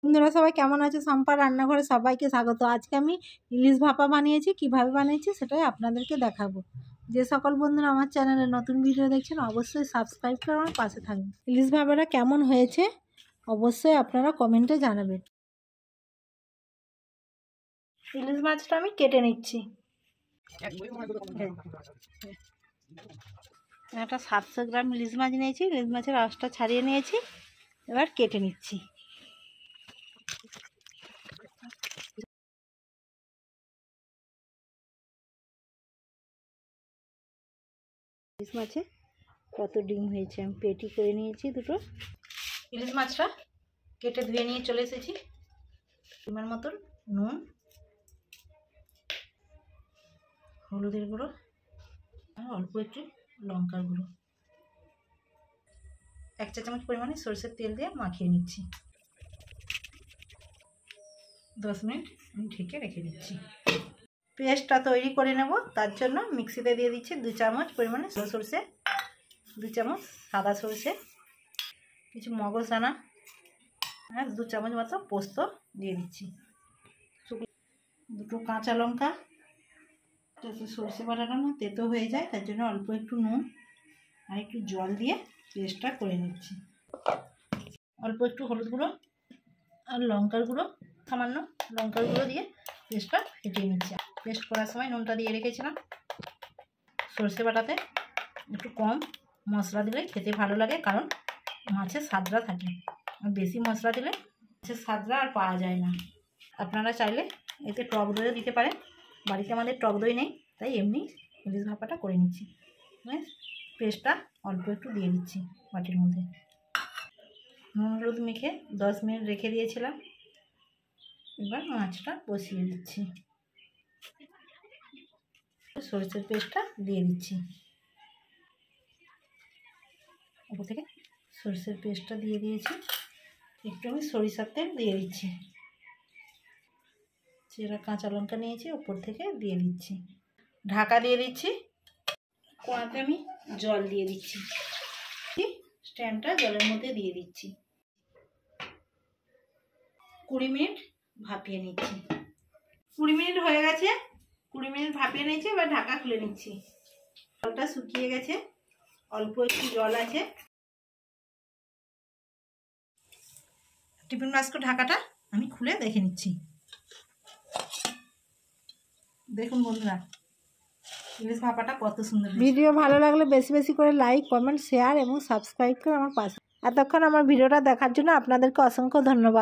বন্ধুরা সবাই কেমন আছে? সম্পার রান্নাঘরে সবাইকে স্বাগত। আজকে আমি ইলিশ ভাপা বানিয়েছি। কিভাবে বানিয়েছি সেটাই আপনাদেরকে দেখাবো। যে সকল বন্ধুরা আমার চ্যানেলে নতুন ভিডিও দেখছেন অবশ্যই সাবস্ক্রাইব করে আমার পাশে থাকবেন। ইলিশ ভাপাটা কেমন হয়েছে অবশ্যই আপনারা কমেন্টে জানাবেন। ইলিশ মাছটা আমি কেটে নিচ্ছি। একটা 700 গ্রাম ইলিশ মাছ নিয়েছি। ইলিশ মাছের আঁশটা ছাড়িয়ে নিয়েছি, এবার কেটে নিচ্ছি। ইলিশ মাছে কত ডিম হয়েছে আমি পেটি করে নিয়েছি দুটো। ইলিশ মাছটা কেটে ধুয়ে নিয়ে চলে এসেছি। পরিমাণ মতন নুন, হলুদের গুঁড়ো আর অল্প একটু লঙ্কার গুঁড়ো, 1 চা চামচ পরিমাণে সরষের তেল দিয়ে মাখিয়ে নিচ্ছি। 10 মিনিট আমি ঢেকে রেখে দিচ্ছি। পেস্টটা তৈরি করে নেব, তার জন্য মিক্সিতে দিয়ে দিচ্ছি 2 চামচ পরিমাণে সরষে, 2 চামচ সাদা সরষে, কিছু মগজদানা আর 2 চামচ মতো পোস্ত দিয়ে দিচ্ছি। দুটো কাঁচা লঙ্কা, যাতে সরষে বাটাটা না তেতো হয়ে যায় তার জন্য অল্প একটু নুন আর একটু জল দিয়ে পেস্টটা করে নিচ্ছি। অল্প একটু হলুদ গুঁড়ো আর লঙ্কার গুঁড়ো, সামান্য লঙ্কার গুঁড়ো দিয়ে পেস্টটা ফেটিয়ে নিচ্ছি। পেস্ট করার সময় নুনটা দিয়ে রেখেছিলাম। সরষে বাটাতে একটু কম মশলা দিলে খেতে ভালো লাগে, কারণ মাছের স্বাদটা থাকে। বেশি মশলা দিলে মাছের স্বাদটা আর পাওয়া যায় না। আপনারা চাইলে এতে টক দইও দিতে পারেন। বাড়িতে আমাদের টক দই নেই, তাই এমনি ইলিশ ভাপাটা করে নিচ্ছি। পেস্টটা অল্প একটু দিয়ে দিচ্ছি বাটির মধ্যে। নুন হলুদ মেখে 10 মিনিট রেখে দিয়েছিলাম। এবার মাছটা বসিয়ে দিচ্ছি। সরষের পেস্টটা দিয়ে দিচ্ছি। ওপর থেকে সরষের পেস্টটা দিয়ে দিয়েছি। একটু আমি সরিষার তেল দিয়ে দিচ্ছি। চেরা কাঁচা লঙ্কা নিয়েছি, ওপর থেকে দিয়ে দিচ্ছি। ঢাকা দিয়ে দিচ্ছি। কড়াতে আমি জল দিয়ে দিচ্ছি। স্ট্যান্ডটা জলের মধ্যে দিয়ে দিচ্ছি। 20 মিনিট ভাপিয়ে নিচ্ছি। 20 মিনিট হয়ে গেছে। 20 মিনিট ভাপিয়ে নিয়েছি, এবার ঢাকা খুলে নিচ্ছি। জলটা শুকিয়ে গেছে, অল্প একটু জল আছে। টিফিন বাস্ক ঢাকাটা আমি খুলে দেখে নিচ্ছি। দেখুন বন্ধুরা ইলিশ ভাপাটা কত সুন্দর। ভিডিও ভালো লাগলে বেশি বেশি করে লাইক, কমেন্ট, শেয়ার এবং সাবস্ক্রাইব করে আমার পাশে। এতক্ষণ আমার ভিডিওটা দেখার জন্য আপনাদেরকে অসংখ্য ধন্যবাদ।